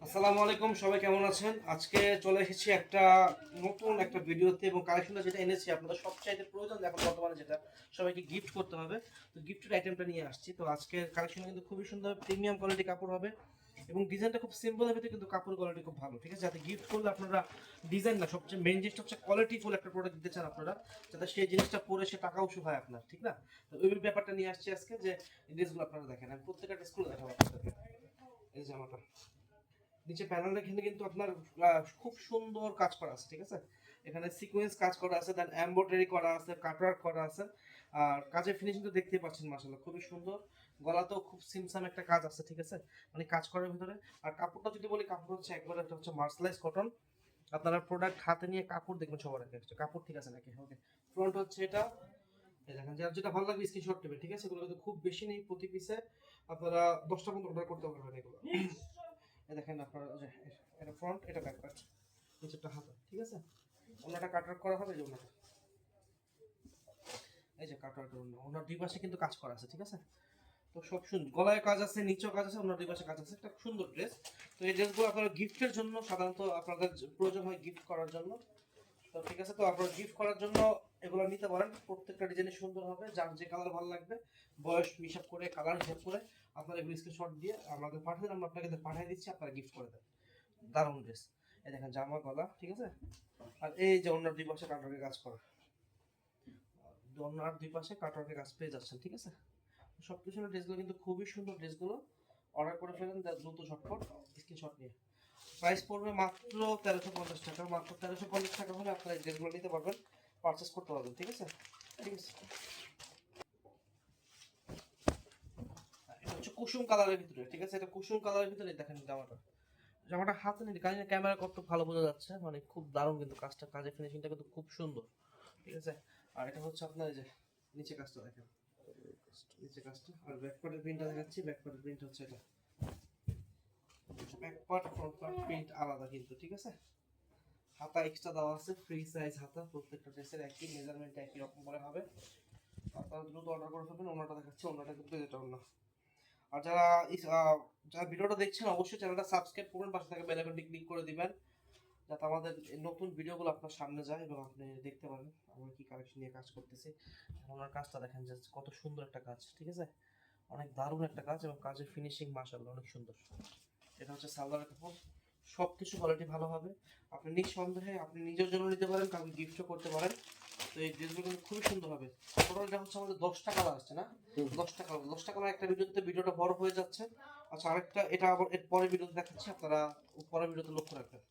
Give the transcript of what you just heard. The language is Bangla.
আসসালামু আলাইকুম, সবাই কেমন আছেন? আজকে চলে এসেছি একটা নতুন একটা ভিডিওতে এবং কালেকশনটা যেটা এনেছি আপনাদের সবচাইতে প্রয়োজন এখন বর্তমানে যেটা সবাইকে গিফট করতে হবে। তো গিফটের আইটেমটা নিয়ে আসছি। তো আজকের কালেকশন কিন্তু খুবই সুন্দর, প্রিমিয়াম কোয়ালিটি কাপড় হবে এবং ডিজাইনটা খুব সিম্পল হবে কিন্তু কাপড় কোয়ালিটি খুব ভালো, ঠিক আছে? যাতে গিফট করলে আপনারা ডিজাইন না, সবচেয়ে মেইন জিনিসটা হচ্ছে কোয়ালিটিফুল একটা প্রোডাক্ট দিতে চান আপনারা, যাতে সেই জিনিসটা পরে সে টাকা উসুল হয় আপনার, ঠিক না? তো ওই ব্যাপারটা নিয়ে আসছি আজকে, যে ড্রেসগুলো আপনারা দেখেন, আমি প্রত্যেকটা ড্রেসগুলো দেখাবো আপনাদেরকে। এই জামাটা নিচে প্যানেলের এখানে কিন্তু আপনার খুব সুন্দর কাজ করা আছে, ঠিক আছে? এখানে সিকোয়েন্স কাজ করা আছে, দেন এমব্রয়ডারি করা আছে, কাটওয়ার্ক করা আছে। আর কাজের ফিনিশিং তো দেখতেই পাচ্ছেন, মাশাআল্লাহ খুবই সুন্দর। গলাতেও খুব সিমসাম একটা কাজ আছে, ঠিক আছে? মানে কাজ করার ভিতরে। আর কাপড়টা যদি বলি, কাপড় হচ্ছে একবার একটা হচ্ছে মার্সেলাইজ কটন। আপনারা প্রোডাক্ট হাতে নিয়ে কাপড় দেখবেন সবার আগে, কাপড় ঠিক আছে নাকি। ওকে, ফ্রন্ট হচ্ছে এটা। এই দেখেন, যার যেটা ভালো লাগবে স্ক্রিনশট নেবেন, ঠিক আছে? এগুলো কিন্তু খুব বেশি নেই, প্রতি পিসে আপনারা 10টা পর্যন্ত অর্ডার করতে পারবেন এগুলো। দেখেন আপনারা, যে এটা ফ্রন্ট, এটা ব্যাক পার্ট, নিচেরটা হাতা, ঠিক আছে? ওনাটা কাটওয়ার্ক করা হবে, যে ওনাটা, এই যে কাটওয়ার্ক ওনার দুই পাশে কিন্তু কাজ করা আছে, ঠিক আছে? তো সব সুন্দর, গলায় কাজ আছে, নিচেও কাজ আছে, ওনার দুই পাশে কাজ আছে, একটা সুন্দর ড্রেস। তো এই ড্রেসগুলো আপনারা গিফটের জন্য সাধারণত আপনাদের প্রয়োজন হয়, গিফট করার জন্য। তো ঠিক আছে, তো আপনারা গিফট করার জন্য এগুলো নিতে পারেন। প্রত্যেকটা ডিজাইনে সুন্দর হবে, যার যে কালার ভালো লাগবে বয়স হিসাব করে, কালার হিসাব করে আপনারা এগুলো স্ক্রিনশট দিয়ে আমাদের পাঠিয়ে দেন, আমরা আপনাকে পাঠিয়ে দিচ্ছি, আপনারা গিফট করে দেন। দারুণ ড্রেস। এই দেখেন জামা, গলা, ঠিক আছে? আর এই যে অন্য দুই পাশে কাটওয়ার্কের কাজ করা, অন্য দুই পাশে কাটওয়ার্কের কাজ পেয়ে যাচ্ছেন, ঠিক আছে? সব কিছু ড্রেসগুলো কিন্তু খুবই সুন্দর ড্রেসগুলো। অর্ডার করে ফেলেন দ্রুত, ঝটপট স্ক্রিনশট নিয়ে। প্রাইস পড়বে মাত্র 1350 টাকা। মাত্র 1350 টাকা হলে আপনারা এই ড্রেসগুলো নিতে পারবেন, পারচেস করতে পারবেন, ঠিক আছে? ঠিক আছে, এটা হচ্ছে কুসুম কালারের ভিতরে, ঠিক আছে? এটা কুসুম কালারের ভিতরে। দেখেন জামাটা, জামাটা হাতে নিলে কাজ, ক্যামেরা কত ভালো বোঝা যাচ্ছে, মানে খুব দারুণ কিন্তু কাজটা, কাজের ফিনিশিংটা কিন্তু খুব সুন্দর, ঠিক আছে? আর এটা হচ্ছে আপনার এই যে নিচে কাজটা দেখেন, নিচে কাজটা। আর ব্যাকপার্টের প্রিন্টটা দেখাচ্ছি, ব্যাকপার্টের প্রিন্ট হচ্ছে এটা। ব্যাকপার্ট ফ্রন্ট পার্ট প্রিন্ট আলাদা কিন্তু, ঠিক আছে? হাতা এক্সট্রা দেওয়া আছে, ফ্রি সাইজ হাতা, প্রত্যেকটা ড্রেসের একই মেজারমেন্ট, একই রকম করে হবে। আপনারা দ্রুত অর্ডার করে ফেলবেন। ওনাটা দেখাচ্ছি, ওনাটা কিন্তু যেটা অন্য। আর যারা ভিডিওটা দেখছেন, অবশ্যই চ্যানেলটা সাবস্ক্রাইব করবেন, পাশে থাকা বেল আইকনটি ক্লিক করে দিবেন, যাতে আমাদের নতুন ভিডিওগুলো আপনার সামনে যায় এবং আপনি দেখতে পারেন আমরা কি কালেকশন নিয়ে কাজ করতেছি। ওনার কাজটা দেখেন যে কত সুন্দর একটা কাজ, ঠিক আছে? অনেক দারুণ একটা কাজ এবং কাজের ফিনিশিং মাশাআল্লাহ অনেক সুন্দর। এটা হচ্ছে সালোয়ারের কাপড়, সব কিছু কোয়ালিটি ভালো হবে। আপনি নিঃসন্দেহে আপনি নিজের জন্য নিতে পারেন, কাউকে গিফটও করতে পারেন। তো এই ড্রেসগুলো কিন্তু খুবই সুন্দর হবে। টোটালটা হচ্ছে আমাদের 10টা কালার আসছে না? 10টা কালার একটা ভিডিওতে, ভিডিওটা বড় হয়ে যাচ্ছে। আচ্ছা, আরেকটা, এটা আবার এর পরের ভিডিওতে দেখাচ্ছি, আপনারা পরের ভিডিওতে লক্ষ্য রাখবেন।